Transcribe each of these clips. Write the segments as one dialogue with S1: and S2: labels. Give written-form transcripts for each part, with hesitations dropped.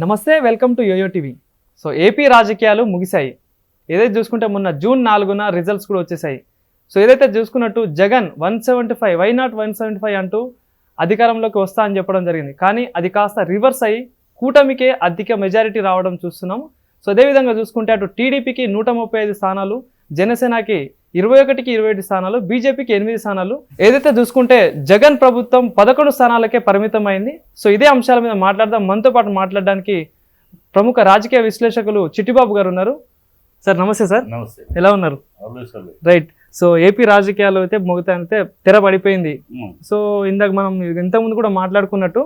S1: నమస్తే, welcome to YoYo TV. So AP రాజకీయాలు ముగిశాయి. ఏదైతే చూసుకుంటే మొన్న జూన్ 4న రిజల్ట్స్ కూడా వచ్చేసాయి. సో ఏదైతే చూసుకున్నట్టు జగన్ 175 వై నాట్ 175 అంటూ అధికారంలోకి వస్తా అని చెప్పడం జరిగింది. కానీ అది కాస్త రివర్స్ అయ్యి కూటమికే అధిక మెజారిటీ రావడం చూస్తున్నాం. సో అదేవిధంగా చూసుకుంటే అటు టీడీపీకి 135 స్థానాలు, జనసేనకి 21కి 27 స్థానాలు, బీజేపీకి 8 స్థానాలు. ఏదైతే చూసుకుంటే జగన్ ప్రభుత్వం 11 స్థానాలకే పరిమితం అయింది. సో ఇదే అంశాల మీద మాట్లాడదాం. మనతో పాటు మాట్లాడడానికి ప్రముఖ రాజకీయ విశ్లేషకులు చిట్టిబాబు గారు ఉన్నారు. సార్ నమస్తే. సార్
S2: నమస్తే,
S1: ఎలా ఉన్నారు? రైట్. సో ఏపీ రాజకీయాలు అయితే మొగతాయితే తెర పడిపోయింది. సో ఇందాక మనం ఇంతకుముందు కూడా మాట్లాడుకున్నట్టు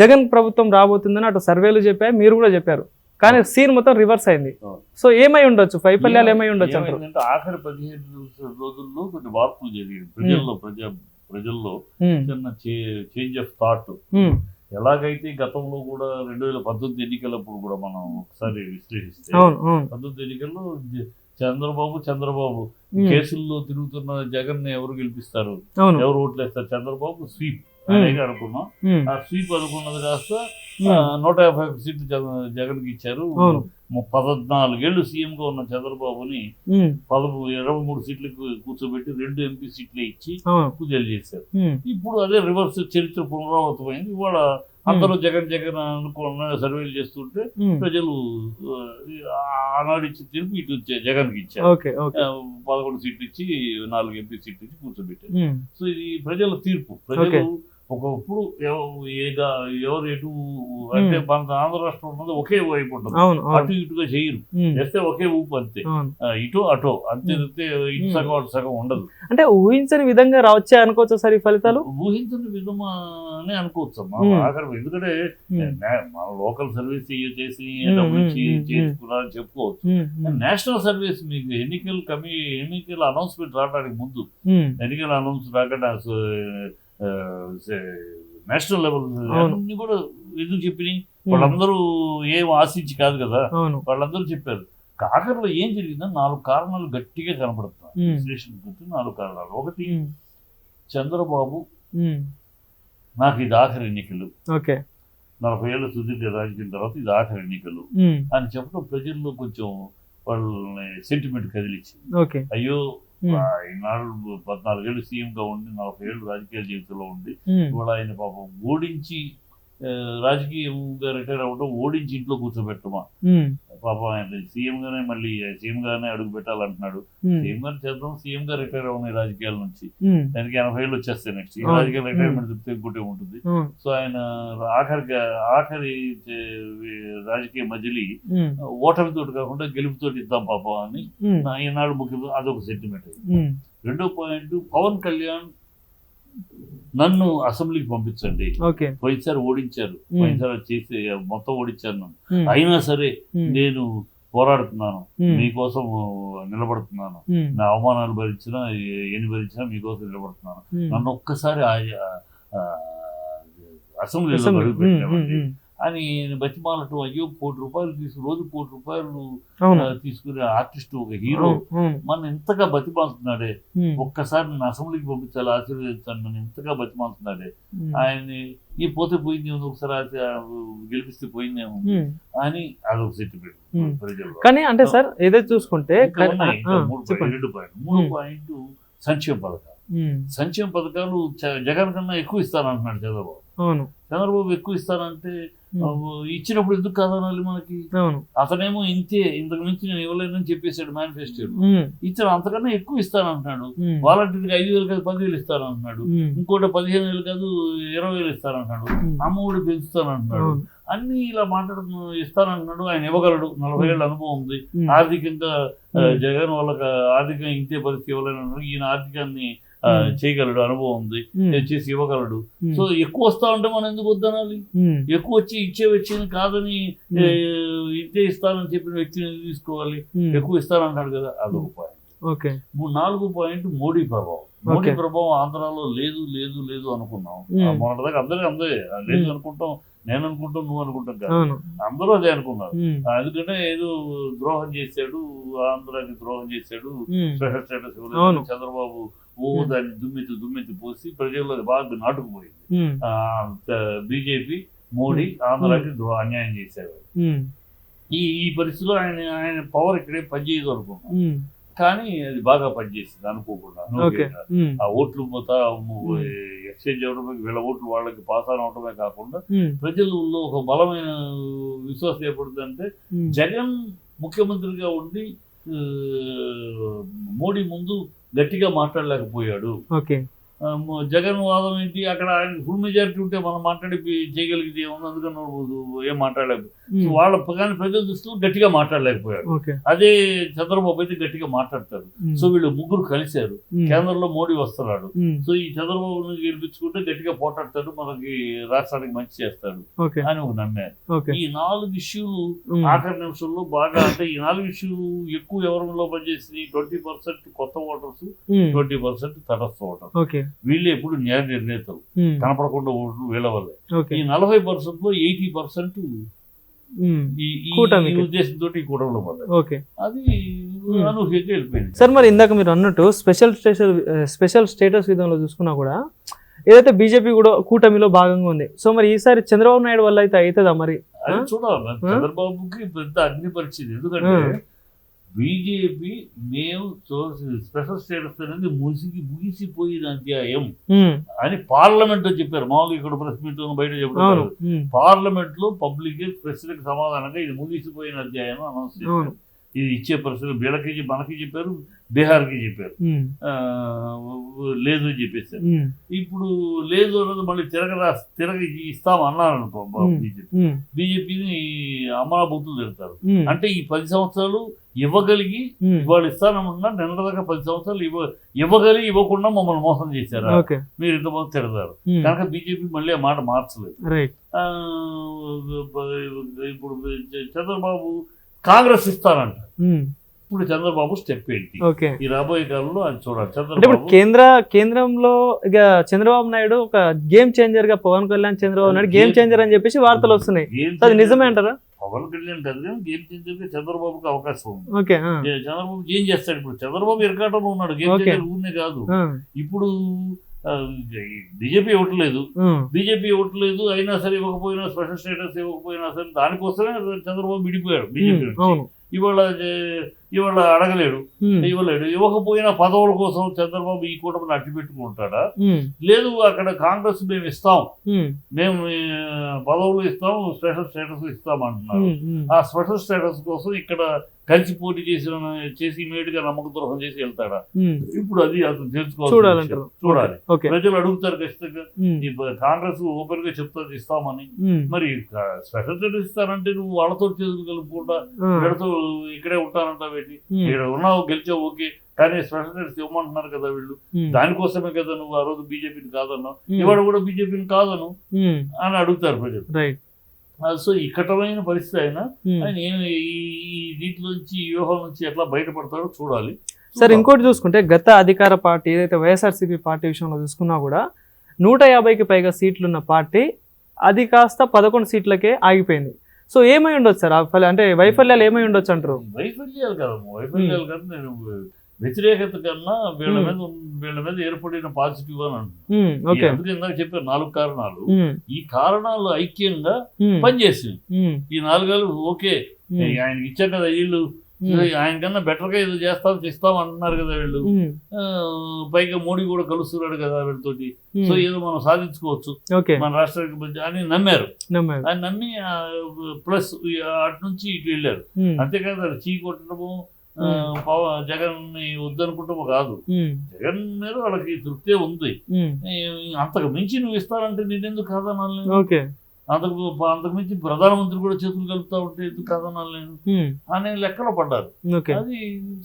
S1: జగన్ ప్రభుత్వం రాబోతుందని అటు సర్వేలు చెప్పాయి, మీరు కూడా చెప్పారు. కానీ సీన్ మొత్తం రివర్స్ అయింది. సో ఏమై ఉండొచ్చు, వైఫల్యాలు ఏమై ఉండొచ్చు అంటారు?
S2: ఆఖరి 15 రోజుల్లో కొన్ని మార్పులు జరిగాయి ప్రజల్లో చిన్న చేంజ్ ఆఫ్ థాట్. ఎలాగైతే గతంలో కూడా 2019 ఎన్నికలప్పుడు కూడా మనం ఒకసారి విశ్లేషిస్తే 19 ఎన్నికల్లో చంద్రబాబు కేసుల్లో తిరుగుతున్న జగన్ ఎవరు గెలిపిస్తారు, ఎవరు ఓట్లేస్తారు, చంద్రబాబు స్వీప్ అనేది అనుకున్నాం. ఆ స్వీప్ అనుకున్నది కాస్త 150 సీట్లు జగన్ కి ఇచ్చారు. 14 ఏళ్ళు సీఎం గా ఉన్న చంద్రబాబుని 23 సీట్లకు కూర్చోబెట్టి 2 ఎంపీ సీట్లే ఇచ్చి పూజలు చేశారు. ఇప్పుడు అదే రివర్స్ చరిత్ర పునరావృతమైంది. ఇవాళ అందరూ జగన్ అనుకున్న సర్వేలు చేస్తుంటే ప్రజలు ఆనాడు ఇచ్చి తిరిగి ఇటు జగన్ కి ఇచ్చారు. 11 సీట్లు ఇచ్చి 4 ఎంపీ సీట్లు ఇచ్చి కూర్చోబెట్టారు. సో ఇది ప్రజల తీర్పు. ప్రజలు ఒకప్పుడు ఎవరు ఎటు అంటే మన ఆంధ్ర రాష్ట్రం ఉన్నది ఒకే వైపు ఉంటుంది, అటు ఇటుగా చేయరు, చేస్తే ఒకే ఊపు అంతే, ఇటు అటో అంతే, ఇటు సగం అటు సగం ఉండదు.
S1: అంటే ఊహించని విధంగా రావచ్చే అనుకోవచ్చు సార్ ఈ ఫలితాలు?
S2: ఊహించని విధమనే అనుకోవచ్చు అమ్మా. ఆఖరి ఎందుకంటే మన లోకల్ సర్వీస్ చేసి చేసుకున్నారని చెప్పుకోవచ్చు. నేషనల్ సర్వీస్ మీకు ఎన్నికల అనౌన్స్మెంట్ రావడానికి ముందు, ఎన్నికల అనౌన్స్ రాకుండా నేషనల్ లెవెల్ అన్ని కూడా ఎందుకు చెప్పినాయి, వాళ్ళందరూ ఏం ఆశించి కాదు కదా, వాళ్ళందరూ చెప్పారు. ఆఖరిలో ఏం జరిగిందని 4 కారణాలు గట్టిగా కనపడుతున్నాయి. విశ్లేషణ 4 కారణాలు. ఒకటి, చంద్రబాబు నాకు ఇది ఆఖరి ఎన్నికలు, 40 ఏళ్ళ సుదీర్ఘ రాజకీయం తర్వాత ఇది ఆఖరి ఎన్నికలు అని చెప్పడం ప్రజల్లో కొంచెం వాళ్ళని సెంటిమెంట్ కదిలిచ్చింది. అయ్యో, ఈనాడు 14 ఏళ్ళు సీఎం గా ఉండి 40 ఏళ్ళు రాజకీయ జీవితంలో ఉండి ఇవాళ ఆయన పాపం ఓడించి రాజకీయంగా రిటైర్ అవ్వడం, ఓడించి ఇంట్లో కూర్చోబెట్టమా పాపం. ఆయన సీఎం గానే మళ్ళీ సీఎం గానే అడుగు పెట్టాలంటున్నాడు. సీఎం గానే చేద్దాం, సీఎం గా రిటైర్ అవునాయి రాజకీయాల నుంచి, దానికి 80 ఏళ్ళు వచ్చేస్తాయి నెక్స్ట్. ఈ రాజకీయ రిటైర్మెంట్ చెప్తే ఇంకోటి ఉంటుంది. సో ఆయన ఆఖరి రాజకీయ మజిలీ ఓటమితోటి కాకుండా గెలుపుతోటి ఇద్దాం పాపం అని ఈనాడు ముఖ్యమంత్రి, అదొక సెంటిమెంట్. రెండో పాయింట్, పవన్ కళ్యాణ్ నన్ను అసెంబ్లీకి పంపించండి, పోయినసారి ఓడించారు, పోయినసారి చేసి మొత్తం ఓడించారు నన్ను, అయినా సరే నేను పోరాడుతున్నాను, మీకోసం నిలబడుతున్నాను, నా అవమానాలు భరించినా ఎన్ని భరించినా మీకోసం నిలబడుతున్నాను, నన్ను ఒక్కసారి అసెంబ్లీలో అడుగు పెట్టినామండి అని బతిమాలటం. అయ్యో, ₹1,00,00,000 రోజు ₹1,00,00,000 తీసుకునే ఆర్టిస్ట్, ఒక హీరో మన ఇంతగా బతిమాలుతున్నాడే, ఒక్కసారి నన్ను అసెంబ్లీకి పంపించాలి, ఆశీర్వదించాలి, నన్ను ఇంతగా బతిమాలుతున్నాడే, ఆయన్ని ఈ పోతే పోయిందేమో, ఒకసారి గెలిపిస్తే పోయిందేమో అని అదొక సెంటిమెంట్ ప్రజలు.
S1: కానీ అంటే సార్ ఏదైతే చూసుకుంటే
S2: 3 పాయింట్ సంక్షేమ పథకాలు జగన్ కన్నా ఎక్కువ ఇస్తానంటున్నాడు చంద్రబాబు. చంద్రబాబు ఎక్కువ ఇస్తానంటే ఇచ్చినప్పుడు ఎందుకు కాదనాలి మనకి? అతనేమో ఇంతకు మించి నేను ఇవ్వలేనని చెప్పేశాడు మేనిఫెస్టోలో. ఇచ్చిన అంతకన్నా ఎక్కువ ఇస్తానంటున్నాడు. వాలంటీర్కి 5,000 కాదు 10,000 ఇస్తానంటున్నాడు. ఇంకోటి 15,000 కాదు 20,000 ఇస్తానంటున్నాడు. అమ్మఒడి పెంచుతానంటున్నాడు. అన్ని ఇలా ఇస్తానంటున్నాడు. ఆయన ఇవ్వగలడు, 40 ఏళ్ళ అనుభవం ఉంది. ఆర్థికంగా జగన్ వాళ్ళకి ఆర్థికంగా ఇంతే పరిస్థితి ఇవ్వలేనన్నాడు. ఈయన ఆర్థికాన్ని చేయగలడు, అనుభవం ఉంది, చేసి ఇవ్వగలడు. సో ఎక్కువ వస్తా ఉంటే మనం ఎందుకు వద్దనాలి? ఎక్కువ వచ్చి ఇచ్చే వ్యక్తిని కాదని ఇంతే ఇస్తానని చెప్పిన వ్యక్తిని తీసుకోవాలి. ఎక్కువ ఇస్తానంటాడు కదా, అదొక పాయింట్. 4 పాయింట్, మోడీ ప్రభావం ఆంధ్రాలో లేదు అనుకున్నాం. మొన్నటిదాకా అందరే లేదు అనుకుంటాం, నేను అనుకుంటాం, నువ్వు అనుకుంటాం కాదు, అందరూ అదే అనుకున్నారు. ఎందుకంటే ఏదో ద్రోహం చేశాడు, ఆంధ్రాకి ద్రోహం చేశాడు, స్పెషల్ స్టేటస్ ఇవ్వలేదు చంద్రబాబు, దాన్ని దుమ్మెత్తి పోసి ప్రజల్లో బాగా నాటుకుపోయింది. బీజేపీ మోడీ ఆంధ్రాకి అన్యాయం చేశారు. ఈ పరిస్థితిలో ఆయన పవర్ ఇక్కడే పనిచేయదు అనుకున్నాం, కానీ అది బాగా పనిచేసింది అనుకోకుండా. ఆ ఓట్లు ఎక్స్చేంజ్ అవ్వడమే, వీళ్ళ ఓట్లు వాళ్ళకి పాస్ ఆన్ అవడమే కాకుండా ప్రజల్లో ఒక బలమైన విశ్వాసం ఏర్పడుతుందంటే జగన్ ముఖ్యమంత్రిగా ఉండి మోడీ ముందు గట్టిగా మాట్లాడలేకపోయాడు. జగన్ వాదం ఏంటి, అక్కడ ఆయన ఫుల్ మెజారిటీ ఉంటే మనం మాట్లాడి చేయగలిగితే ఏమన్నా, అందుకని ఏం మాట్లాడలేకపోయాడు. వాళ్ళ కానీ ప్రజల దృష్టిలో గట్టిగా మాట్లాడలేకపోయాడు. అదే చంద్రబాబు అయితే గట్టిగా మాట్లాడతారు. సో వీళ్ళు ముగ్గురు కలిశారు, కేంద్రంలో మోడీ వస్తున్నాడు. సో ఈ చంద్రబాబుని గెలిపించుకుంటే గట్టిగా పోటాడతాడు, మనకి రాష్ట్రానికి మంచి చేస్తాడు అని ఒక నమ్మారు. ఈ 4 ఇష్యూలు ఆఖరి నిమిషంలో బాగా, అంటే ఈ 4 ఇష్యూలు ఎక్కువ ఎవరిలో పనిచేసింది, 20% కొత్త ఓటర్స్, 20% తటస్థ ఓటర్స్. వీళ్ళే ఎప్పుడు న్యాయ నిర్ణేతలు, కనపడకుండా ఓట్లు వీళ్ళ వల్లే. ఈ 40% లో 80% ఈ ఉద్దేశంతో ఈ కూటమిలో పడ్డాయి. అది అనూహ్యంగా వెళ్ళిపోయింది.
S1: సార్ మరి ఇందాక మీరు అన్నట్టు స్పెషల్ స్టేటస్ విధంలో చూసుకున్నా కూడా ఏదైతే బీజేపీ కూడా కూటమిలో భాగంగా ఉంది. సో మరి ఈసారి చంద్రబాబు నాయుడు వల్ల అయితే అవుతుందా మరి?
S2: అది చూడాలి. చంద్రబాబుకి పెద్ద అగ్ని పరిస్థితి, ఎందుకంటే బీజేపీ మేము స్పెషల్ స్టేటస్ అనేది ముగిసిపోయిన అధ్యాయం అని పార్లమెంట్ లో చెప్పారు. మామూలుగా ఇక్కడ ప్రెస్ మీట్ బయట చెప్పారు, పార్లమెంట్ లో పబ్లిక్ ప్రశ్నకు సమాధానంగా ఇది ముగిసిపోయిన అధ్యాయం అనౌన్స్ చేశారు. ఇది ఇచ్చే పరిస్థితులు వీళ్ళకి మనకి చెప్పారు, బీహార్కి చెప్పారు, లేదు అని చెప్పేసారు. ఇప్పుడు లేదు అన్నది మళ్ళీ తిరగ ఇస్తామన్నారు అనుకో బీజేపీని అమరాబూతులు తిడతారు. అంటే ఈ 10 సంవత్సరాలు ఇవ్వగలిగి ఇవాళ ఇస్తానన్నా నిన్నదాకా 10 సంవత్సరాలు ఇవ్వగలిగి ఇవ్వకుండా మమ్మల్ని మోసం చేశారా, మీరు ఇంతమంది తిడతారు. కనుక బీజేపీ మళ్ళీ ఆ మాట మార్చలేదు. ఇప్పుడు చంద్రబాబు కాంగ్రెస్ ఇస్తానంట, ఇప్పుడు చంద్రబాబు స్టెప్ ఏంటి ఈ రాబోయే కాలంలో అని చూడాలి.
S1: కేంద్రంలో ఇక చంద్రబాబు నాయుడు ఒక గేమ్ చేంజర్ గా, పవన్ కళ్యాణ్ చంద్రబాబు నాయుడు గేమ్ చేంజర్ అని చెప్పేసి వార్తలు వస్తున్నాయి. అది నిజమే అంటారా?
S2: పవన్ కళ్యాణ్ కాదు కానీ గేమ్ చేంజర్ గా చంద్రబాబుకి అవకాశం ఉంది. చంద్రబాబు ఏం చేస్తాడు, ఇప్పుడు చంద్రబాబు ఇరకాటంలో ఉన్నాడు, గేమ్ చేంజర్ ఊరినే కాదు. ఇప్పుడు బీజేపీ ఇవ్వట్లేదు అయినా సరే, ఇవ్వకపోయినా స్పెషల్ స్టేటస్ ఇవ్వకపోయినా సరే దానికోసమే చంద్రబాబు విడిపోయాడు బీజేపీ. ఇవాళ అడగలేడు, ఇవ్వకపోయినా పదవుల కోసం చంద్రబాబు ఈ కూటమిని అడ్డు పెట్టుకుంటాడా? లేదు, అక్కడ కాంగ్రెస్ మేము ఇస్తాం, మేము పదవులు ఇస్తాం, స్పెషల్ స్టేటస్ ఇస్తాం అంటున్నారు. ఆ స్పెషల్ స్టేటస్ కోసం ఇక్కడ కలిసి పోటీ చేసి ఇమీడియట్ గా నమ్మక ద్రోహం చేసి వెళ్తాడా? ఇప్పుడు అది అతను తెలుసుకోవాలి, చూడాలి. ప్రజలు అడుగుతారు ఖచ్చితంగా. కాంగ్రెస్ ఓపెన్ గా చెప్తారు ఇస్తామని, మరి స్పెషల్ స్టేటస్ ఇస్తారంటే నువ్వు వాళ్ళతో చేతులు కలుపుకుంటా వీళ్ళతో ఇక్కడే ఉంటానంటా, ఇక్కడ ఉన్నావు గెలిచావు ఓకే, కానీ స్పెషల్ స్టేటస్ ఇవ్వమంటున్నారు కదా వీళ్ళు, దానికోసమే కదా నువ్వు ఆ రోజు బీజేపీని కాదన్నావు, ఇవాళ కూడా బీజేపీని కాదను అని అడుగుతారు ప్రజలు. సో ఇక్కటమైన పరిస్థితి అయినా ఆయన ఈ దీంట్లోంచి ఈ వ్యూహం నుంచి ఎట్లా బయటపడతాడో చూడాలి.
S1: సార్ ఇంకోటి చూసుకుంటే గత అధికార పార్టీ ఏదైతే వైఎస్ఆర్సీపీ పార్టీ విషయంలో చూసుకున్నా కూడా 150కి పైగా సీట్లున్న పార్టీ అది కాస్త 11 సీట్లకే ఆగిపోయింది. సో ఏమై ఉండొచ్చు సార్, అంటే వైఫల్యాలు ఏమై ఉండొచ్చు అంటారు?
S2: వైఫల్యాలు కదా నేను వ్యతిరేకత కన్నా వీళ్ళ మీద ఏర్పడిన పాజిటివ్ అని అంటున్నాను. అందుకే ఇందాక చెప్పారు 4 కారణాలు. ఈ కారణాలు ఐక్యంగా పనిచేసింది. ఈ 4 ఓకే, ఆయనకి ఇచ్చారు కదా వీళ్ళు, ఆయన కన్నా బెటర్ గా ఏదో ఇస్తాం అంటున్నారు కదా వీళ్ళు, పైగా మోడీ కూడా కలుస్తున్నాడు కదా వీళ్ళతోటి, సో ఏదో మనం సాధించుకోవచ్చు మన రాష్ట్రానికి అని నమ్మారు. ఆయన నమ్మి ప్లస్ అటు నుంచి ఇటు వెళ్ళారు. అంతేకాదు చీ కొట్టడము జగన్ ని వద్దనుకుంటామో కాదు, జగన్ మీద వాళ్ళకి తృప్తే ఉంది. అంతకు మించి నువ్వు ఇస్తానంటే నేనెందుకు కాదనాలను, అంతకు మించి ప్రధానమంత్రి కూడా చేతులు కలుపుతా ఉంటే ఎందుకు కాదనాలను అనే లెక్కలో పడ్డారు. అది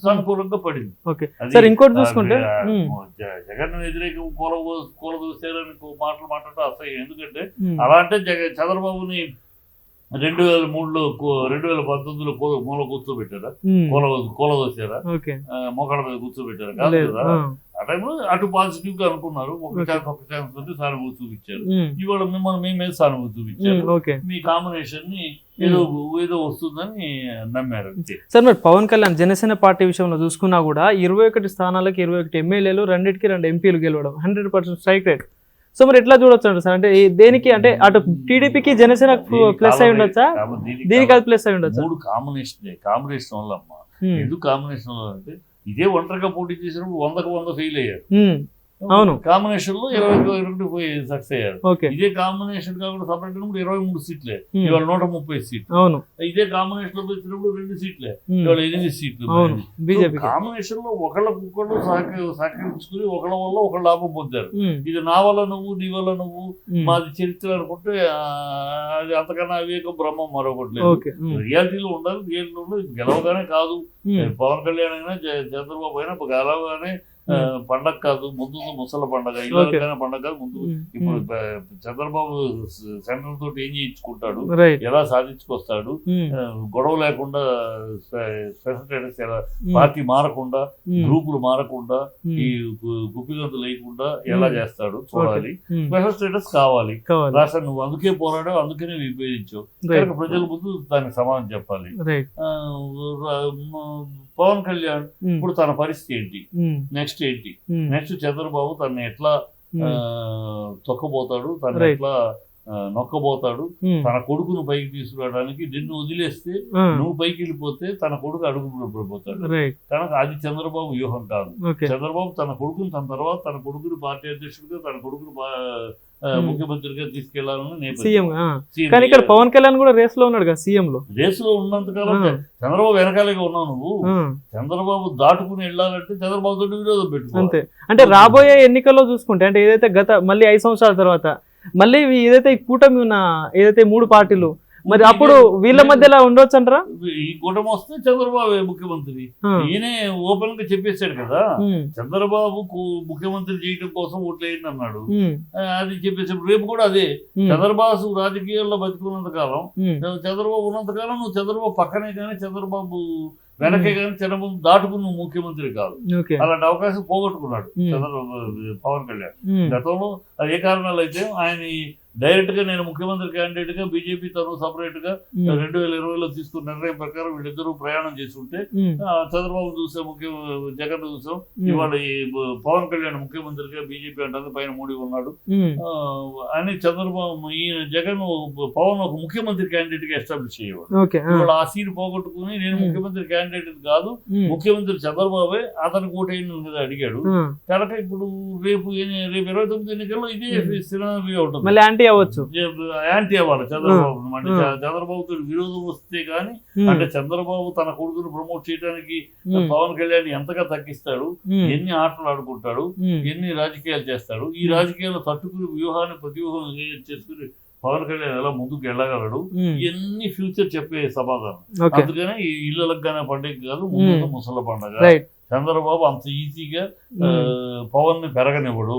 S2: సానుకూలంగా పడింది.
S1: ఇంకోటి చూసుకుంటే
S2: జగన్ వ్యతిరేక కూలదోసారని మాటలు మాట్లాడటం అసహ్యం. ఎందుకంటే అలా అంటే చంద్రబాబుని 2003లో 2019లో మూల కూర్చోబెట్టారా, కూలదోసారా, మోకాళ్ళ మీద కూర్చోబెట్టారా? కాదు కదా. ఆ టైంలో అటు పాజిటివ్ గా అనుకున్నారు, ఒక ఛాన్స్ తోటి సానుభూతి చూపించారు. ఇవాళ మిమ్మల్ని మీ మీద సానుభూతి చూపించారు. మీ కాంబినేషన్ ని ఏదో వస్తుందని నమ్మారు.
S1: సార్ మరి పవన్ కళ్యాణ్ జనసేన పార్టీ విషయంలో చూసుకున్నా కూడా 21 స్థానాలకు 21 ఎమ్మెల్యేలు, 2కి 2 ఎంపీలు గెలవడం 100% స్ట్రైక్ రేట్. సో మరి ఎట్లా చూడొచ్చు అంటారు సార్? అంటే దేనికి అంటే అటు టీడీపీకి జనసేన ప్లస్ అయి ఉండొచ్చా, దీనికి అది ప్లస్ అయి ఉండొచ్చా?
S2: 3 కాంబినేషన్ వల్ల అమ్మా. ఎందుకు కాంబినేషన్ వల్ల అంటే ఇదే ఒంటరిగా పోటీ చేసినప్పుడు 100కు 100 ఫెయిల్ అయ్యారు.
S1: అవును,
S2: కాంబినేషన్ లో 22 సక్సెస్ అయ్యారు.
S1: ఓకే,
S2: ఇదే కాంబినేషన్ కాకుండా సపరేట్ 23 సీట్లే, ఇవాళ 130 సీట్లు.
S1: అవును,
S2: ఇదే కాంబినేషన్ లో వచ్చినప్పుడు 2 సీట్లే, ఇవాళ 8 సీట్లు.
S1: బీజేపీ
S2: కాంబినేషన్ లో ఒకళ్ళకొకళ్ళు సహకరించుకుని ఒకళ్ళ వల్ల ఒకళ్ళు లాభం పొందారు. ఇది నా వల్ల నువ్వు, నీ వల్ల నువ్వు, మాది చరిత్ర అనుకుంటే అది అంతకన్నా అవివేక బ్రహ్మం మరొకటి లేదు. రియాలిటీలో ఉండాలి. రియాలిటీలో గెలవగానే కాదు, పవన్ కళ్యాణ్ అయినా చంద్రబాబు అయినా గెలవగానే పండగ కాదు, ముందు ముసల పండగ, ఇలాగైనా పండగ కాదు ముందు. ఇప్పుడు చంద్రబాబు సెంటర్ తోటి ఏం చేయించుకుంటాడు, ఎలా సాధించుకొస్తాడు, గొడవ లేకుండా పార్టీ మారకుండా, గ్రూపులు మారకుండా, ఈ గుప్పిగంతులు లేకుండా ఎలా చేస్తాడు చూడాలి. స్పెషల్ స్టేటస్ కావాలి రాష్ట్రం. నువ్వు అందుకే పోరాడావు, అందుకనే విభేదించావు, ప్రజల ముందు దానికి సమాధానం చెప్పాలి. పవన్ కళ్యాణ్ ఇప్పుడు తన పరిస్థితి ఏంటి, నెక్స్ట్ ఏంటి, నెక్స్ట్ చంద్రబాబు తనని ఎట్లా తొక్కబోతాడు, తను ఎట్లా నొక్కబోతాడు, తన కొడుకును పైకి తీసుకురావడానికి. నిన్ను వదిలేస్తే నువ్వు పైకి వెళ్ళిపోతే తన కొడుకు అడుగు పోతాడు. కనుక అది చంద్రబాబు వ్యూహం కాదు. చంద్రబాబు తన కొడుకుని, తన తర్వాత తన కొడుకుని పార్టీ అధ్యక్షుడిగా, తన కొడుకుని ముఖ్యమంత్రిగా తీసుకెళ్లాలని
S1: కానీ ఇక్కడ పవన్ కళ్యాణ్ కూడా రేస్ లో ఉన్నాడు కదా, సీఎం లో.
S2: రేస్ లో ఉన్నంతకాలం చంద్రబాబు వెనకాలగా ఉన్నావు నువ్వు. చంద్రబాబు దాటుకుని వెళ్ళాలంటే చంద్రబాబు తోటి విరోధం పెట్టుకో.
S1: అంతే. అంటే రాబోయే ఎన్నికల్లో చూసుకుంటే, అంటే ఏదైతే మళ్ళీ 5 సంవత్సరాల తర్వాత మళ్ళీ ఏదైతే ఈ కూటమి ఉన్న ఏదైతే 3 పార్టీలు, మరి అప్పుడు వీళ్ళ మధ్యలో ఉండొచ్చు అంటారా?
S2: ఈ కూటమి వస్తే చంద్రబాబు ముఖ్యమంత్రి. ఈయనే ఓపెన్ గా చెప్పేశాడు కదా, చంద్రబాబు ముఖ్యమంత్రి చేయడం కోసం ఓట్లేయండి అన్నాడు. అది చెప్పేసాడు. రేపు కూడా అదే. చంద్రబాబు రాజకీయాల్లో బతుకున్నంత కాలం, చంద్రబాబు ఉన్నంత కాలం నువ్వు చంద్రబాబు పక్కనే కానీ, చంద్రబాబు వెనకే కానీ చంద్రబాబు దాటుకుని నువ్వు ముఖ్యమంత్రి కాదు. అలాంటి అవకాశం పోగొట్టుకున్నాడు చంద్రబాబు పవన్ కళ్యాణ్. గతంలో ఏ కారణాలు అయితే ఆయన డైరెక్ట్ గా నేను ముఖ్యమంత్రి క్యాండిడేట్ గా బీజేపీ తను సపరేట్ గా 2020లో తీసుకున్న నిర్ణయం ప్రకారం వీళ్ళిద్దరూ ప్రయాణం చేస్తుంటే చంద్రబాబు చూసాం, జగన్ చూసాం, ఇవాళ పవన్ కళ్యాణ్ ముఖ్యమంత్రిగా బీజేపీ అంటే పైన మూడి ఉన్నాడు అని చంద్రబాబు ఈ జగన్ పవన్ ఒక ముఖ్యమంత్రి క్యాండిడేట్ గా ఎస్టాబ్లిష్ అయ్యేవాడు. ఇవాళ ఆ సీట్ పోగొట్టుకుని నేను ముఖ్యమంత్రి క్యాండిడేట్ కాదు, ముఖ్యమంత్రి చంద్రబాబే, అతనికి ఓటైన కదా అడిగాడు. కనుక ఇప్పుడు రేపు 29 ఎన్నికల్లో ఇదే సినారియో ఉంటుంది. యాంటీ అవ్వాలి చంద్రబాబు. అంటే చంద్రబాబుతో విరోధం వస్తే గానీ, అంటే చంద్రబాబు తన కొడుకును ప్రమోట్ చేయడానికి పవన్ కళ్యాణ్ ఎంతగా తగ్గిస్తాడు, ఎన్ని ఆటలు ఆడుకుంటాడు, ఎన్ని రాజకీయాలు చేస్తాడు, ఈ రాజకీయాలు తట్టుకుని వ్యూహాన్ని ప్రతివ్యూహం చేసుకుని పవన్ కళ్యాణ్ ఎలా ముందుకు వెళ్ళగలడు, ఇవన్నీ ఫ్యూచర్ చెప్పే సమాధానం. అందుకనే ఈ ఇళ్ళకి గానే పండుగ కాదు, ముందు ముసల పండుగ. చంద్రబాబు అంత ఈజీగా పవన్ ని పెరగనివ్వడు.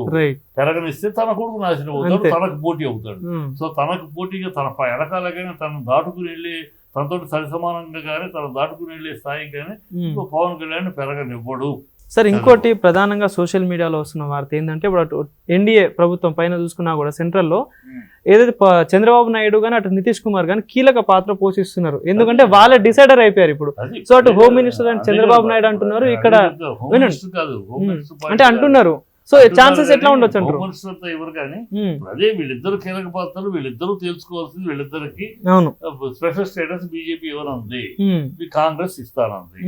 S2: పెరగనిస్తే తన కొడుకు నాశనం అవుతాడు, తనకు పోటీ అవుతాడు. సో తనకు పోటీగా తన ఎడకాలగానే తను దాటుకుని వెళ్ళి, తనతో సరిసమానంగా కానీ తను దాటుకుని వెళ్ళే స్థాయికి కానీ పవన్ కళ్యాణ్ పెరగనివ్వడు.
S1: సార్, ఇంకోటి ప్రధానంగా సోషల్ మీడియాలో వస్తున్న వార్త ఏంటంటే, ఇప్పుడు అటు ఎన్డీఏ ప్రభుత్వం పైన చూసుకున్నా కూడా సెంట్రల్లో ఏదైతే చంద్రబాబు నాయుడు గానీ అటు నితీష్ కుమార్ గానీ కీలక పాత్ర పోషిస్తున్నారు. ఎందుకంటే వాళ్ళే డిసైడర్ అయిపోయారు ఇప్పుడు. సో అటు హోమ్ మినిస్టర్ అని చంద్రబాబు నాయుడు అంటున్నారు, ఇక్కడ అంటే అంటున్నారు. సో ఛాన్సెస్ ఎట్లా ఉండొచ్చు అంటారు?
S2: ఎవరు కానీ అదే వీళ్ళిద్దరు కీలక పాత్రలు, వీళ్ళిద్దరు తెలుసుకోవాల్సింది. వీళ్ళిద్దరికి స్పెషల్ స్టేటస్ బీజేపీ ఇవ్వనుంది, కాంగ్రెస్ ఇస్తానంది.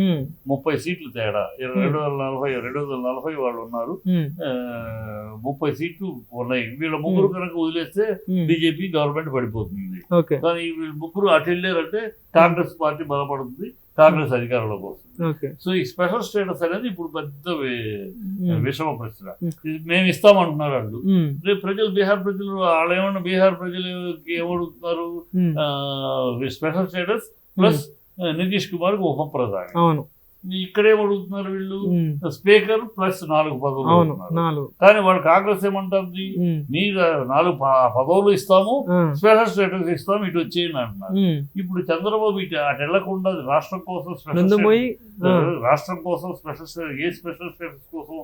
S2: 30 సీట్లు తేడా, 240 వాళ్ళు ఉన్నారు, 30 సీట్లు ఉన్నాయి. వీళ్ళ ముగ్గురు కనుక వదిలేస్తే బీజేపీ గవర్నమెంట్ పడిపోతుంది. కానీ వీళ్ళు ముగ్గురు అటు వెళ్ళారంటే కాంగ్రెస్ పార్టీ బలపడుతుంది, కాంగ్రెస్ అధికారంలోకి వస్తుంది. సో ఈ స్పెషల్ స్టేటస్ అనేది ఇప్పుడు పెద్ద విషమ ప్రశ్న. మేము ఇస్తామంటున్నారు వాళ్ళు. రేపు ప్రజలు, బీహార్ ప్రజలు వాళ్ళు ఏమన్నా, బీహార్ ప్రజలకి ఏమడుగుతున్నారు, special status plus Nitish Kumar ఉప ప్రధాని. ఇక్కడేమడుగుతున్నారు వీళ్ళు, స్పీకర్ ప్లస్ 4 పదవులు. కానీ వాళ్ళు కాంగ్రెస్ ఏమంటుంది, మీ 4 పదవులు ఇస్తాము, స్పెషల్ స్టేటస్ ఇస్తాము, ఇటు వచ్చేయండి అంటున్నారు. ఇప్పుడు చంద్రబాబు ఇటు అటు వెళ్లకుండా రాష్ట్రం కోసం స్పెషల్ స్పెషల్ స్టేటస్ కోసం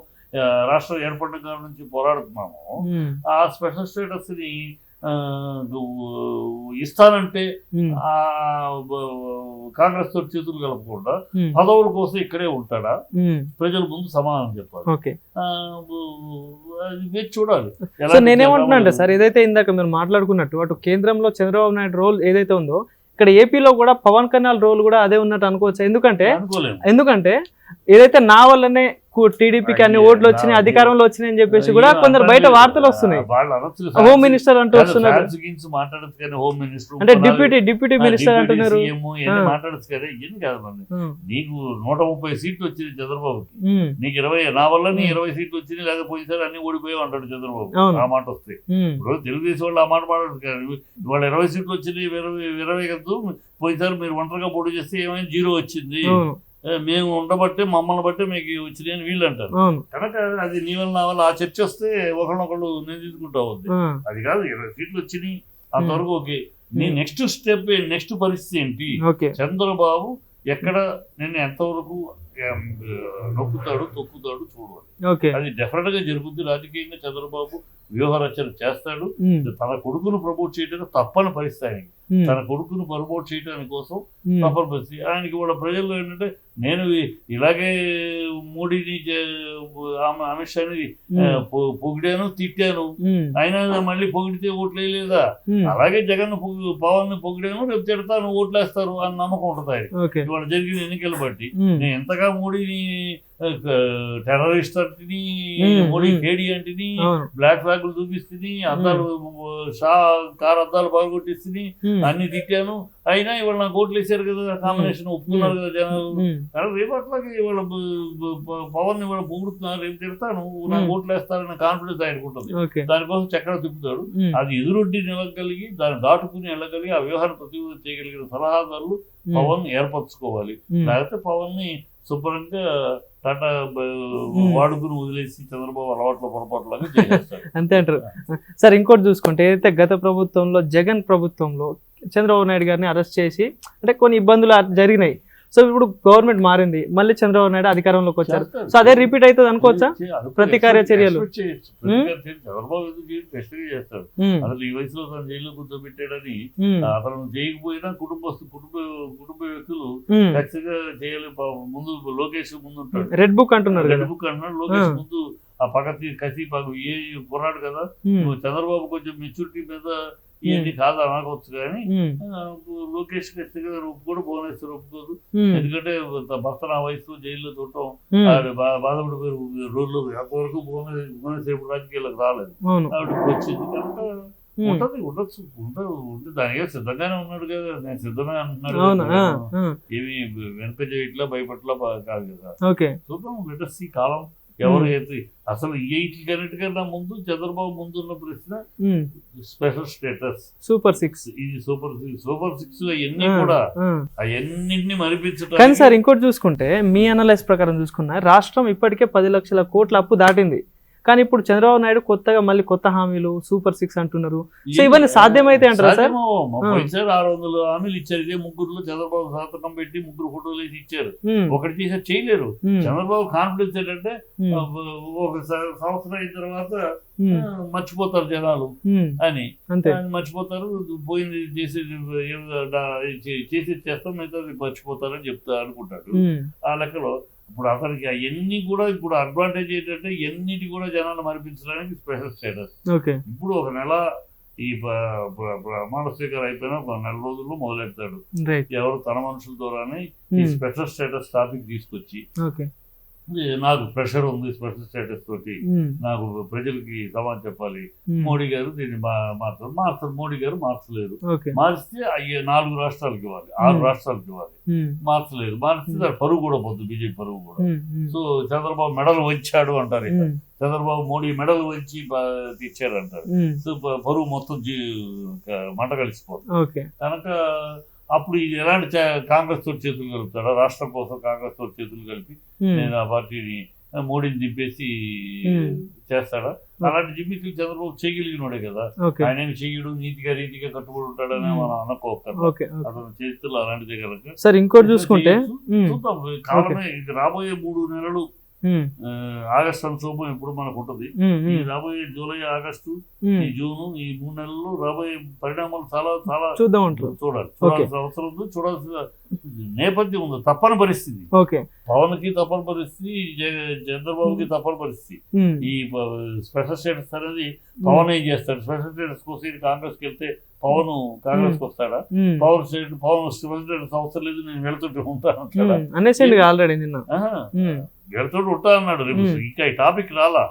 S2: రాష్ట్రం ఏర్పడిన కాలం నుంచి పోరాడుతున్నాము. ఆ స్పెషల్ స్టేటస్ ని ఇస్తానంటే కాంగ్రెస్ తోటి చేతులు కలపకుండా పదవుల కోసం ఇక్కడే ఉంటాడా, ప్రజల ముందు సమాధానం చెప్పాలి. అది వేచి చూడాలి.
S1: సో నేనేమంటున్నా అంటే సార్, ఏదైతే ఇందాక మీరు మాట్లాడుకున్నట్టు అటు కేంద్రంలో చంద్రబాబు నాయుడు రోల్ ఏదైతే ఉందో, ఇక్కడ ఏపీలో కూడా పవన్ కళ్యాణ్ రోల్ కూడా అదే ఉన్నట్టు అనుకోవచ్చు. ఎందుకంటే ఏదైతే నా వల్లనే టీడీపీకి అన్ని ఓట్లు వచ్చినాయి, అధికారంలో వచ్చినాయి అని చెప్పేసి కూడా కొందరు బయట వార్తలు వస్తున్నాయి. హోమ్ మినిస్టర్ అంటూ వస్తున్నారు, అంటే డిప్యూటీ మినిస్టర్ అంటున్నారు.
S2: మాట్లాడచ్చు కదా, ఏం కాదు. నీకు 130 సీట్లు వచ్చినాయి చంద్రబాబుకి, నీకు 20, నా వల్ల 20 సీట్లు వచ్చినాయి, లేకపోతే అన్ని ఓడిపోయావు అంటాడు చంద్రబాబు. ఆ మాట వస్తే ఇప్పుడు తెలుగుదేశం వాళ్ళు ఆ మాట మాట్లాడదు కదా. ఇవాళ 20 సీట్లు వచ్చినాయి, 20 కద్దు, పోయిసారి మీరు ఒంటరిగా పోటీ చేస్తే ఏమైనా 0 వచ్చింది, మేము ఉండబట్టే మమ్మల్ని బట్టే మీకు వచ్చినాయి అని వీళ్ళు అంటారు. కనుక అది నీ వల్ల నా వల్ల ఆ చర్చ వస్తే ఒకళ్ళొకళ్ళు నేను తీసుకుంటా ఉంది. అది కాదు, 20 సీట్లు వచ్చినాయి అంతవరకు ఓకే. నీ నెక్స్ట్ స్టెప్, నెక్స్ట్ పరిస్థితి ఏంటి? చంద్రబాబు ఎక్కడ నేను ఎంతవరకు నొక్కుతాడు, తొక్కుతాడు చూడాలి. అది డెఫినెట్ గా జరుగుతుంది. రాజకీయంగా చంద్రబాబు వ్యూహ రచన చేస్తాడు. తన కొడుకును ప్రమోట్ చేయడానికి తప్పని పరిస్థితి ఆయనకి. తన కొడుకును ప్రమోట్ చేయడానికి కోసం తప్పని పరిస్థితి ఆయనకి. వాళ్ళ ప్రజల్లో ఏంటంటే, నేను ఇలాగే మోడీని, అమిత్ షాని పొగిడాను, తిట్టాను, అయినా మళ్ళీ పొగిడితే ఓట్లు వేయలేదా, అలాగే జగన్ పవన్ ని పొగిడాను, రేపు తిడతాను, ఓట్లు వేస్తారు అని నమ్మకం ఉంటుంది ఆయన. ఇవాళ జరిగిన ఎన్నికలు బట్టి నేను ఎంతగా మోడీని టెర్రరిస్ట్ అంటిని, మోడీ కేడీ అంటిని, బ్లాక్ ఫ్లాగ్లు చూపిస్తుంది, అద్దాలు కారు అద్దాలు బాగొట్టిస్తుంది, అన్ని తిట్టాను, అయినా ఇవాళ నాకు ఓట్లు వేసారు కదా, కాంబినేషన్ ఒప్పుకున్నారు కదా జనాలు. కానీ రేపు అట్లాగే ఇవాళ పవన్ ఇవాళ పొగుడుతున్నారు, రేపు తిడతాను, నాకు ఓట్లు వేస్తారన్న కాన్ఫిడెన్స్ ఆయనకు ఉంటుంది. దానికోసం చక్కెర తిప్పుతాడు. అది ఎదురొడ్డి నిలగలిగి, దాన్ని దాటుకుని వెళ్ళగలిగి, ఆ వ్యవహారం ప్రతిరోజు చేయగలిగిన సలహాదారులు పవన్ ఏర్పరచుకోవాలి. లేకపోతే పవన్ ని శుభ్రంగా టాటా వాడుకుని వదిలేసి చంద్రబాబు అలవాట్ల పొరపాటులాగా చేస్తారు.
S1: అంతే అంటారు సార్. ఇంకోటి చూసుకుంటే, ఏదైతే గత ప్రభుత్వంలో, జగన్ ప్రభుత్వంలో చంద్రబాబు నాయుడు గారిని అరెస్ట్ చేసి అంటే కొన్ని ఇబ్బందులు జరిగినాయి. సో ఇప్పుడు గవర్నమెంట్ మారింది, మళ్ళీ చంద్రబాబు నాయుడు అధికారంలోకి వచ్చారు. సో అదే రిపీట్ అవుతుంది అనుకోవచ్చా? ప్రతికార్య చర్యలు
S2: చంద్రబాబు చేస్తాడు. అసలు ఈ వయసులో తను జైల్లో కూర్చోబెట్టాడని అతను చేయకపోయినా కుటుంబ వ్యక్తులు ఖచ్చితంగా చేయాలి. ముందు లోకేష్ ముందు ఉంటాడు,
S1: రెడ్ బుక్ అంటున్నారు.
S2: రెడ్ బుక్ అంటున్నాడు లోకేష్ ముందు. ఆ పక్కకి కసి ఏ కొన్నాడు కదా. చంద్రబాబు కొంచెం మెచ్యూరిటీ మీద ఇవన్నీ కాదు అనవచ్చు, కానీ లోకేష్ ఖచ్చితంగా ఒప్పుకోడు, భువనేశ్వర్ ఒప్పుకోదు. ఎందుకంటే భర్త నా వయసు జైల్లో చూడటం బాధపడిపోయారు రోజులు. అంతవరకు భువనేశ్వర్ ఇప్పుడు రాజకీయాలకు రాలేదు, ఆవిడ ఇప్పుడు వచ్చింది. కనుక ఉండొచ్చు, ఉంటే దానికే సిద్ధంగానే ఉన్నాడు కదా. నేను సిద్ధమే అంటున్నాడు, ఏమి వెనక చేయట్లా, భయపట్లా కాదు కదా. చూద్దాం, లెటర్స్ ఈ కాలం ఎవరు అయితే. అసలు వీటికన్నిటికన్నా ముందు చంద్రబాబు ముందున్న ప్రశ్న స్పెషల్ స్టేటస్,
S1: సూపర్ 6.
S2: ఇది సూపర్ 6 అవన్నీ కూడా అవన్నింటినీ మరిపించడం.
S1: కానీ సార్ ఇంకోటి చూసుకుంటే, మీ అనలైజ్ ప్రకారం చూసుకున్నా, రాష్ట్రం ఇప్పటికే 10 లక్షల కోట్ల అప్పు దాటింది. కానీ ఇప్పుడు చంద్రబాబు నాయుడు కొత్తగా మళ్ళీ కొత్త హామీలు, సూపర్ 6 అంటున్నారు. సో ఇవన్నీ సాధ్యమైతే అంటారా సార్?
S2: 600 హామీలు ఇచ్చారు. ఇదే ముగ్గురులో చంద్రబాబు సంతకం పెట్టి 3 ఫోటోలు వేసి ఇచ్చారు. ఒకటి చేసి చేయలేరు. చంద్రబాబు కాన్ఫిడెన్స్ ఏంటంటే, ఒక సంవత్సరం అయిన తర్వాత మర్చిపోతారు జనాలు అని, మర్చిపోతారు. పోయింది చేసి చేస్తాం, మిగతా మర్చిపోతారని చెప్తా అనుకుంటాడు. ఆ లెక్కలో ఇప్పుడు అతనికి అవన్నీ కూడా ఇప్పుడు అడ్వాంటేజ్ ఏంటంటే, ఎన్నిటి కూడా జనాలు మరిపించడానికి స్పెషల్ స్టేటస్. ఇప్పుడు ఒక నెల ఈ ప్రమాణ స్వీకారం అయిపోయినా ఒక నెల రోజుల్లో మొదలెడతాడు. ఎవరు తన మనుషుల ద్వారానే ఈ స్పెషల్ స్టేటస్ టాపిక్ తీసుకొచ్చి, నాకు ప్రెషర్ ఉంది స్పెషల్ స్టేటస్ తోటి, నాకు ప్రజలకి సమాధానం చెప్పాలి, మోడీ గారు దీన్ని మార్చారు. మోడీ గారు మార్చలేరు. మార్చితే 4 రాష్ట్రాలకు ఇవ్వాలి, 6 రాష్ట్రాలకు ఇవ్వాలి. మార్చలేదు. మార్చితే దాని పరువు కూడా పోతుంది, బీజేపీ పరువు కూడా. సో చంద్రబాబు మెడలు వంచాడు అంటారు. చంద్రబాబు మోడీ మెడలు వంచి ఇచ్చారు అంటారు. సో పరువు మొత్తం మంట కలిసిపోతుంది. కనుక అప్పుడు ఇది ఎలాంటి కాంగ్రెస్ తోటి చేతులు కలుపుతాడా? రాష్ట్రం కోసం కాంగ్రెస్ తోటి చేతులు కలిపి నేను ఆ పార్టీని మోడీని దింపేసి చేస్తాడా? అలాంటి జిమ్మికి చంద్రబాబు చేయగలిగినోడే కదా. ఆయన ఏమి చేయడు, రీతిగా కట్టుబడి ఉంటాడని మనం అనుకోకర్లేదు. అతను చేతులు అలాంటిదే కనుక.
S1: సార్ ఇంకోటి చూసుకుంటే
S2: చూద్దాం, కాలమే రాబోయే 3 నెలలు ఆగస్టు సంక్షోభం ఇప్పుడు మనకు ఉంటుంది. ఈ రాబోయే జూలై, ఆగస్టు, ఈ జూను, ఈ 3 నెలల్లో రాబోయే పరిణామాలు చాలా చాలా చూడాల్సిన అవసరం ఉంది, చూడాల్సిన నేపథ్యం ఉంది. తప్పని పరిస్థితి, పవన్ కి తప్పని పరిస్థితి, చంద్రబాబుకి తప్పని పరిస్థితి. ఈ స్పెషల్ స్టేటస్ అనేది పవన్ ఏం చేస్తాడు? స్పెషల్ స్టేటస్ కోసం కాంగ్రెస్కి వెళ్తే పవన్ కాంగ్రెస్ కి వస్తాడా? పవన్ స్పెషల్ స్టేటస్ అవసరం లేదు, నేను వెళ్తుంటే ఉంటాను
S1: ఆల్రెడీ నిన్న
S2: వెళ్తుంటే ఉంటా అన్నాడు. రేపు ఇంకా ఈ టాపిక్ రాలా,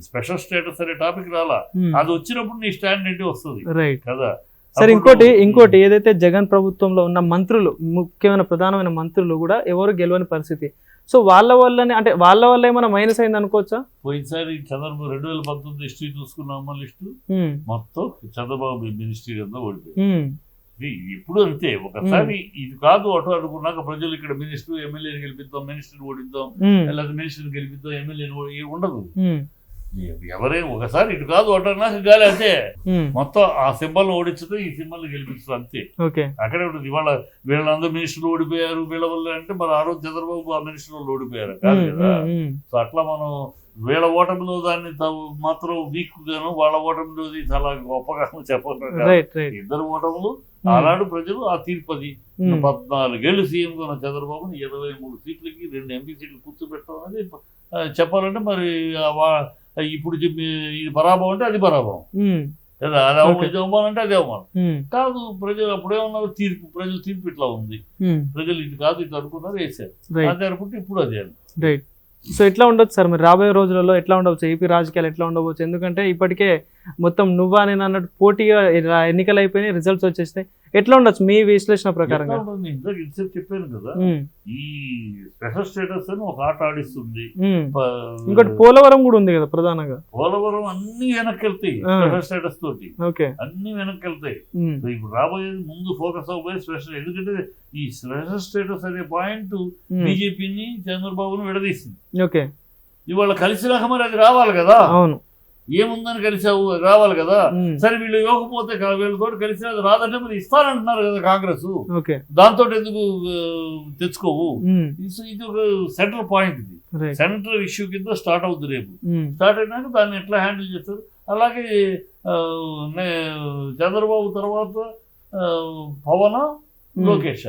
S2: స్పెషల్ స్టేటస్ అనే టాపిక్ రాలా. అది వచ్చినప్పుడు నీ స్టాండ్ ఏంటి వస్తుంది కదా.
S1: సరే, ఇంకోటి ఏదైతే జగన్ ప్రభుత్వంలో ఉన్న మంత్రులు, ముఖ్యమైన ప్రధానమైన మంత్రులు కూడా ఎవరు గెలవని పరిస్థితి. సో వాళ్ళ వల్ల ఏమైనా మైనస్ అయింది అనుకోవచ్చా?
S2: పోయినసారి చంద్రబాబు 2019 హిస్టరీ చూసుకున్నామా లిస్టు మొత్తం చంద్రబాబు మినిస్ట్రీ అంతా ఓడిపోయింది. ఇప్పుడు అంతే, ఒకసారి ఇది కాదు అటు అనుకున్నాక ప్రజలు ఇక్కడ మినిస్టర్ ఎమ్మెల్యేని గెలిపిద్దాం, మినిస్టర్ ఓడిద్దాం, లేదా మినిస్టర్ గెలిపిద్దాం, ఎమ్మెల్యేని ఉండదు. ఎవరైనా ఒకసారి ఇటు కాదు అటు అన్నాక గాలి అంతే, మొత్తం ఆ సింబల్ ఓడించడం, ఈ సింబల్ గెలిపిస్తుంది అంతే. అక్కడే ఉంటుంది. ఇవాళ వీళ్ళందరూ మినిస్టర్లు ఓడిపోయారు వీళ్ళ వల్ల అంటే మరి ఆ రోజు చంద్రబాబు ఆ మినిస్టర్ వాళ్ళు ఓడిపోయారు కాదు కదా. సో అట్లా మనం వీళ్ళ ఓటమిలో దాన్ని మాత్రం వీక్ గాను, వాళ్ళ ఓటమిలో చాలా గొప్పగా చెప్పాలి. ఇద్దరు ఓటములు ఆనాడు ప్రజలు ఆ తీర్పది 14 ఏళ్ళు సీఎం గా ఉన్న చంద్రబాబుని 23 సీట్లకి 2 ఎంపీ సీట్లు కూర్చోబెట్టడం అనేది చెప్పాలంటే మరి ఇప్పుడు ఇది పరాభవం అంటే అది పరాభవం కదా, అది అవమానం అంటే అది అవమానం కాదు. ప్రజలు అప్పుడేమన్నారు, ప్రజలు తీర్పు ఇట్లా ఉంది, ప్రజలు ఇది కాదు ఇట్లా అనుకున్నారు, వేసారు. అదే అనుకుంటే ఇప్పుడు అదే.
S1: సో ఎట్లా ఉండొచ్చు సార్ మరి రాబోయే రోజులలో ఎట్లా ఉండవచ్చు, ఏపీ రాజకీయాలు ఎట్లా ఉండవచ్చు? ఎందుకంటే ఇప్పటికే మొత్తం నువ్వా నేను అన్నట్టు పోటీగా ఎన్నికలు అయిపోయినాయి, రిజల్ట్స్ వచ్చేసినాయి. ఎట్లా ఉండొచ్చు మీ విశ్లేషణ ప్రకారంగా?
S2: చెప్పాను కదా, ఈ స్పెషల్ స్టేటస్ అని ఒక ఆట ఆడిస్తుంది.
S1: ఇంకోటి పోలవరం కూడా ఉంది కదా ప్రధానంగా.
S2: పోలవరం అన్ని వెనక్కి వెళ్తాయి స్పెషల్ స్టేటస్ తోటి, అన్ని వెనక్కి వెళ్తాయి. ఇప్పుడు రాబోయేది ముందు ఫోకస్ అవ్వబోయే స్పెషల్. ఎందుకంటే ఈ స్పెషల్ స్టేటస్ అనే పాయింట్ బీజేపీని చంద్రబాబును విడదీసింది. ఇవాళ కలిసినాక మరి అది రావాలి కదా. అవును, ఏముందని కలిసావు రావాలి కదా. సరే వీళ్ళు ఇవ్వకపోతే వీళ్ళతో కలిసి అది రాదంటే మరి ఇస్తానంటున్నారు కదా కాంగ్రెస్, దాంతో ఎందుకు తెచ్చుకోవు? ఇది ఒక సెంట్రల్ పాయింట్, ఇది సెంట్రల్ ఇష్యూ కింద స్టార్ట్ అవుతుంది. రేపు స్టార్ట్ అయినాక దాన్ని ఎట్లా హ్యాండిల్ చేస్తారు. అలాగే చంద్రబాబు తర్వాత పవన్, లోకేష్.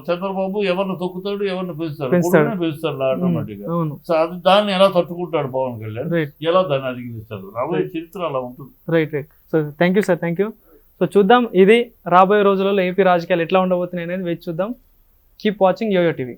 S2: చంద్రబాబు ఎవరిని తొక్కుతాడు, ఎవరిని పెంచుతాడు ఆటోమేటిక్ గా. సో అది దాన్ని ఎలా తట్టుకుంటాడు పవన్ కళ్యాణ్, ఎలా దాన్ని అధిగమిస్తాడు, రాబోయే చరిత్ర అలా ఉంటుంది.
S1: Right. So thank you sir, thank you. So చూద్దాం ఇది రాబోయే రోజులలో ఏపీ రాజకీయాలు ఎట్లా ఉండబోతున్నాయి అనేది వేచి చూద్దాం. Keep watching YoYo TV.